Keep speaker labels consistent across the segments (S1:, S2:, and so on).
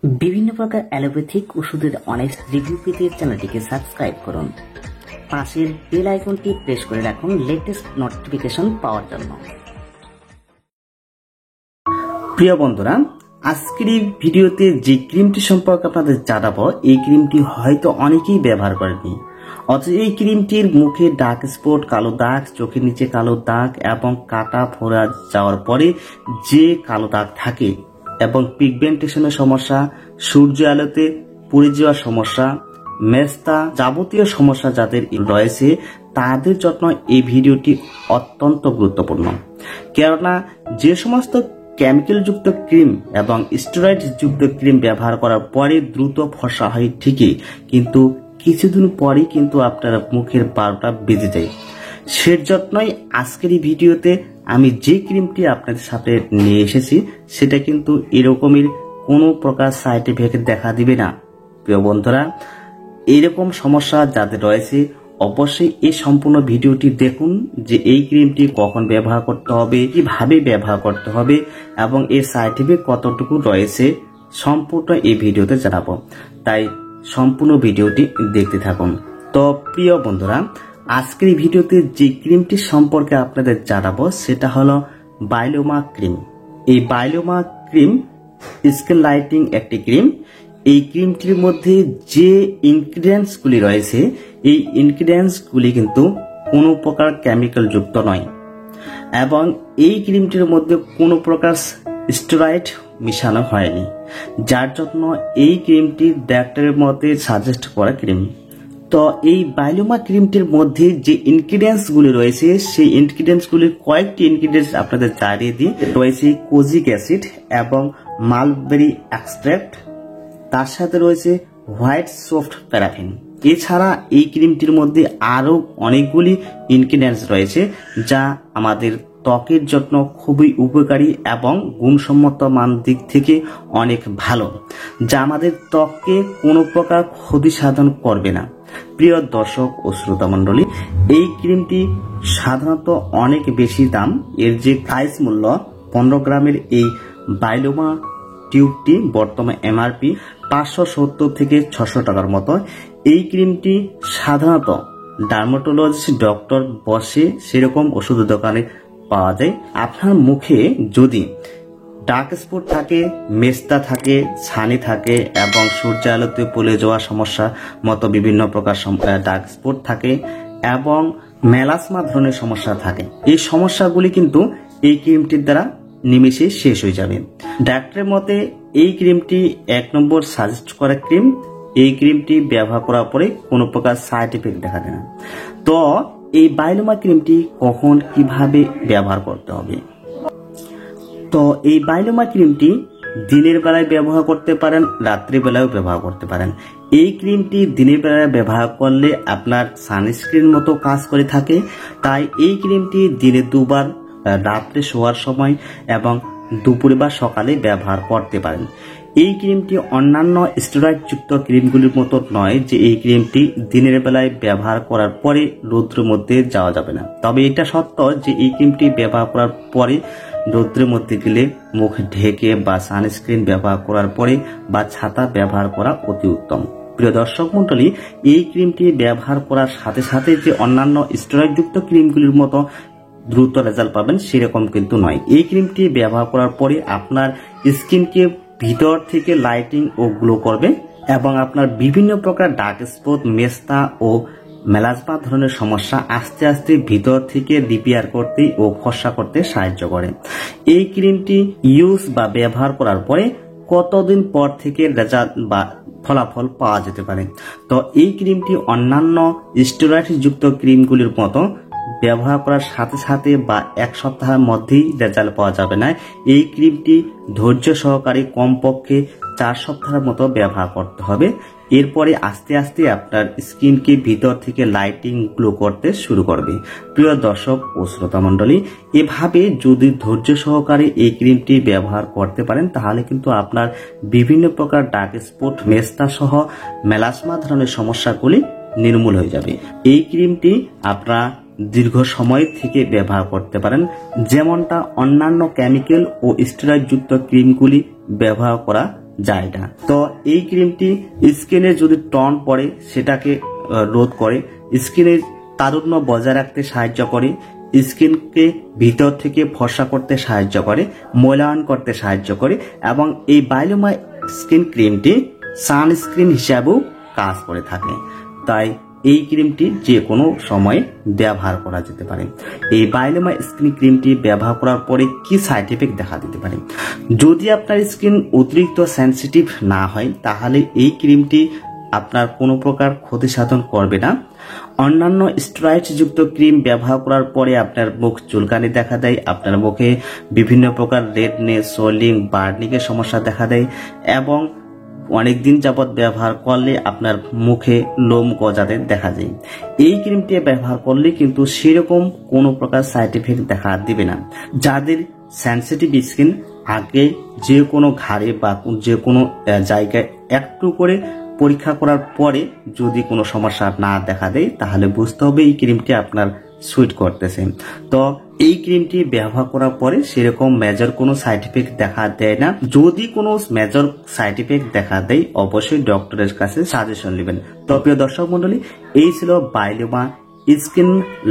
S1: বিভিন্ন প্রকার অ্যালোপ্যাথিক ওষুধের অনেস্ট রিভিউ পেতে চ্যানেলটিকে সাবস্ক্রাইব করুন। পাশের বেল আইকনটি প্রেস করে রাখুন লেটেস্ট নোটিফিকেশন পাওয়ার জন্য। প্রিয় বন্ধুরা, আজকের এই ভিডিওতে যে ক্রিমটি সম্পর্কে আপনাদের জানাবো, এই ক্রিমটি হয়তো অনেকেই ব্যবহার করেনি। অথচ এই ক্রিমটির মুখে ডার্ক স্পট, কালো দাগ, চোখের নিচে কালো দাগ এবং কাটা ফোড়া যাওয়ার পরে যে কালো দাগ থাকে এবং পিগমেন্টেশনের সমস্যা, সূর্য আলোতে পুড়ে যাওয়ার সমস্যা, মেস্তা যাবতীয় সমস্যা যাদের রয়েছে তাদের জন্য এই ভিডিওটি অত্যন্ত গুরুত্বপূর্ণ। কেননা যে সমস্ত কেমিক্যাল যুক্ত ক্রিম এবং স্টেরয়েড যুক্ত ক্রিম ব্যবহার করার পরে দ্রুত ফর্সা হয় ঠিকই, কিন্তু কিছুদিন পরেই কিন্তু আপনার মুখের 12টা বেজে যায়। সেজন্যই আজকের এই ভিডিওতে আমি যে ক্রিমটি আপনাদের সাথে নিয়ে এসেছি সেটা কিন্তু এরকমের কোনো প্রকার সাইড এফেক্ট দেখা দিবে না। প্রিয় বন্ধুরা, এরকম সমস্যা যাদের রয়েছে অবশ্যই এই সম্পূর্ণ ভিডিওটি দেখুন যে এই ক্রিমটি কখন ব্যবহার করতে হবে, কিভাবে ব্যবহার করতে হবে এবং এর সাইড এফেক্ট কতটুকু রয়েছে সম্পূর্ণ এই ভিডিওতে জানাবো। তাই সম্পূর্ণ ভিডিওটি দেখতে থাকুন। তো প্রিয় বন্ধুরা, আজকের এই ভিডিওতে যে ক্রিমটি সম্পর্কে আপনাদের জানাবো সেটা হলো বাইলোমা ক্রিম। এই বাইলোমা ক্রিম স্কিন লাইটিং একটি ক্রিম। এই ক্রিমটির মধ্যে যে ইনগ্রিডিয়েন্টসগুলি রয়েছে এই ইনগ্রিডিয়েন্টসগুলি কিন্তু কোনো প্রকার কেমিক্যাল যুক্ত নয় এবং এই ক্রিমটির মধ্যে কোনো প্রকার স্টেরয়েড মিশানো হয়নি, যার জন্য এই ক্রিমটি ডাক্তারের মতে সাজেস্ট করা ক্রিম। তো এই বাইলোমা ক্রিমটির মধ্যে যে ইনগ্রিডিয়েন্টসগুলি রয়েছে সেই ইনগ্রিডিয়েন্টসগুলির কয়েকটি ইনগ্রিডিয়েন্টস আপনাদের জানিয়ে দিই। রয়েছে কোজিক অ্যাসিড এবং মালবেরি এক্সট্রাক্ট, তার সাথে রয়েছে হোয়াইট সফট প্যারাফিন। এছাড়া এই ক্রিমটির মধ্যে আরও অনেকগুলি ইনগ্রিডিয়েন্টস রয়েছে যা আমাদের ত্বকের জন্য খুবই উপকারী এবং গুণসম্মত মান দিক থেকে অনেক ভালো, যা আমাদের ত্বককে কোনো প্রকার ক্ষতি সাধন করবে না। প্রিয় দর্শক ও শ্রোতা মণ্ডলী, এই ক্রিমটি সাধারণত অনেক বেশি দাম। এর যে প্রাইস মূল্য 15 গ্রামের এই বাইলোমা টিউবটি বর্তমানে এমআরপি 570 থেকে 600 টাকার মতো। এই ক্রিমটি সাধারণত ডার্মাটোলজিস্ট ডক্টর বসে সেরকম ওষুধের দোকানে পাওয়া যায়। আপনার মুখে যদি ডার্ক স্পট থাকে, মেস্তা থাকে, ছানি থাকে এবং সূর্য আলোতে পুড়ে যাওয়ার সমস্যা মতো বিভিন্ন প্রকার ডার্ক স্পট থাকে এবং মেলাসমা ধরনের সমস্যা থাকে, এই সমস্যাগুলি কিন্তু এই ক্রিমটির দ্বারা নিমেষে শেষ হয়ে যাবে। ডাক্তারের মতে এই ক্রিমটি 1 নম্বর সাজেস্ট করা ক্রিম। এই ক্রিমটি ব্যবহার করার পরে কোনো প্রকার সাইড এফেক্ট দেখা দেয় না। তো এই বাইলোমা ক্রিমটি কখন কিভাবে ব্যবহার করতে হবে? তো এই বাইলোমা ক্রিমটি দিনের বেলায় ব্যবহার করতে পারেন, রাত্রিবেলাও ব্যবহার করতে পারেন। এই ক্রিমটি দিনের বেলায় ব্যবহার করলে আপনার সানস্ক্রিন মতো কাজ করে থাকে, তাই এই ক্রিমটি দিনে 2 বার, রাত্রে শোয়ার সময় এবং দুপুরে বা সকালে ব্যবহার করতে পারেন। এই ক্রিমটি অন্যান্য স্টেরয়েড যুক্ত ক্রিমগুলির মতো নয় যে এই ক্রিমটি দিনের বেলায় ব্যবহার করার পরে রৌদ্রের মধ্যে যাওয়া যাবে না। তবে এটা সত্য যে এই ক্রিমটি ব্যবহার করার পরে রৌদ্রের মধ্যে গেলে মুখ ঢেকে বা সানস্ক্রিন ব্যবহার করার পরে বা ছাতা ব্যবহার করা অতি উত্তম। প্রিয় দর্শক মণ্ডলী, এই ক্রিমটি ব্যবহার করার সাথে সাথে যে অন্যান্য স্টেরয়েড যুক্ত ক্রিমগুলির মতো দ্রুত রেজাল্ট পাবেন সেরকম কিন্তু নয়। এই ক্রিমটি ব্যবহার করার পরে আপনার স্কিনকে ভিতর থেকে লাইটিং ও গ্লো করবে এবং আপনার বিভিন্ন প্রকার ডার্ক স্পট, মেস্তা ও মেলাসমা ধরনের সমস্যা আস্তে আস্তে ভিতর থেকে রিপেয়ার করতে ও ফর্সা করতে সাহায্য করে। এই ক্রিমটি ইউজ বা ব্যবহার করার পরে কতদিন পর থেকে রেজাল্ট বা ফলাফল পাওয়া যেতে পারে? তো এই ক্রিমটি অন্যান্য স্টেরয়েড যুক্ত ক্রিমগুলির মতো ব্যবহার করার সাথে সাথে বা 1 সপ্তাহের মধ্যেই রেজাল্ট পাওয়া যাবে না। এই ক্রিমটি ধৈর্য সহকারে কমপক্ষে 4 সপ্তাহের মতো ব্যবহার করতে হবে। এরপরে আস্তে আস্তে আপনার স্কিনকে ভিতর থেকে লাইটিং গ্লো করতে শুরু করবে। প্রিয় দর্শক ও শ্রোতা মণ্ডলী, এভাবে যদি ধৈর্য সহকারে এই ক্রিমটি ব্যবহার করতে পারেন তাহলে কিন্তু আপনার বিভিন্ন প্রকার ডার্ক স্পট, মেস্তা সহ মেলাসমা ধরনের সমস্যাগুলি নির্মূল হয়ে যাবে। এই ক্রিমটি আপনারা দীর্ঘ সময় থেকে ব্যবহার করতে পারেন, যেমনটা অন্যান্য কেমিক্যাল ও স্টেরয়েড যুক্ত ক্রিমগুলি ব্যবহার করা যায় না। তো এই ক্রিমটি স্কিনে যদি টন পড়ে সেটাকে রোধ করে, স্কিনের তারুণ্য বজায় রাখতে সাহায্য করে, স্কিনকে ভিতর থেকে ফর্সা করতে সাহায্য করে, মূল্যায়ন করতে সাহায্য করে এবং এই বায়োলোমা স্কিন ক্রিমটি সানস্ক্রিন হিসাবেও কাজ করে থাকে। তাই এই ক্রিমটি যে কোনো সময়ে ব্যবহার করা যেতে পারে। এই বায়োলোমা স্কিন ক্রিমটি ব্যবহার করার পরে কি সাইড এফেক্ট দেখা দিতে পারে? যদি আপনার স্কিন অতিরিক্ত সেনসিটিভ না হয় তাহলে এই ক্রিমটি আপনার কোনো প্রকার ক্ষতি সাধন করবে না। অন্যান্য স্টেরয়েড যুক্ত ক্রিম ব্যবহার করার পরে আপনার মুখ চুলকানি দেখা দেয়, আপনার মুখে বিভিন্ন প্রকার রেডনেস, সোয়েলিং, বার্নিং এর সমস্যা দেখা দেয় এবং অনেকদিন যাবৎ ব্যবহার করলে আপনার মুখে লোম গজাতে দেখা যায়। এই ক্রিমটি ব্যবহার করলে কিন্তু সেরকম কোনো প্রকার সাইড এফেক্ট দেখা দিবে না। যাদের সেনসিটিভ স্কিন, আগে যে কোনো ঘাড়ে বা যে কোনো জায়গায় একটু করে পরীক্ষা করার পরে যদি কোনো সমস্যা না দেখা দেয় তাহলে বুঝতে হবে এই ক্রিমটি আপনার সুইট করতেছে। তো এই ক্রিমটি ব্যবহার করার পরে সেরকম মেজর কোনো সাইড এফেক্ট দেখা দেয় না। যদি কোনো মেজর সাইড এফেক্ট দেখা দেয় অবশ্যই ডক্টরের কাছে সাজেশন নেবেন। তো প্রিয় দর্শক মন্ডলী, এই ছিল বায়োলোমা স্কিন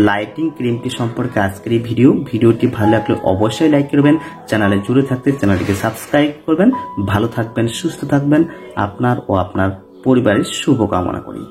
S1: লাইটিং ক্রিমটি সম্পর্কে আজকের এই ভিডিওটি ভালো লাগলে অবশ্যই লাইক করবেন, চ্যানেলে জুড়ে থাকতে চ্যানেলটিকে সাবস্ক্রাইব করবেন। ভালো থাকবেন, সুস্থ থাকবেন, আপনার ও আপনার পরিবারের শুভকামনা করি।